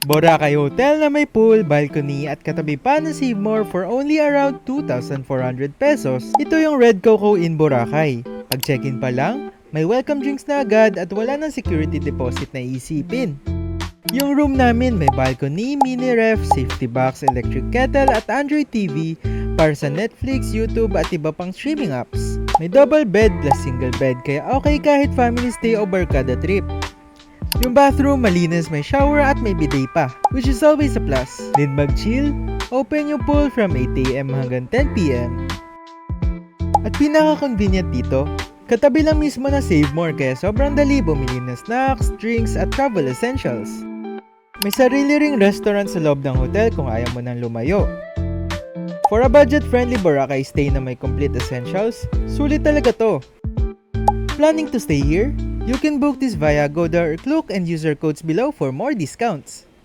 Boracay Hotel na may pool, balcony at katabi pa ng Save More for only around 2,400 pesos. Ito yung Red Coco in Boracay. Pag check-in pa lang, may welcome drinks na agad at wala ng security deposit na iisipin. Yung room namin may balcony, mini ref, safety box, electric kettle at Android TV para sa Netflix, YouTube at iba pang streaming apps. May double bed plus single bed kaya okay kahit family stay o barkada trip. Yung bathroom malinis, may shower at may bidet pa, which is always a plus. Din mag-chill, open yung pool from 8am hanggang 10pm. At pinaka-convenient dito, katabi lang mismo na Save More kaya sobrang dali bumili ng snacks, drinks at travel essentials. May sarili ring restaurant sa loob ng hotel kung ayaw mo nang lumayo. For a budget-friendly Boracay stay na may complete essentials, sulit talaga to. Planning to stay here? You can book this via Agoda or Klook and use our codes below for more discounts.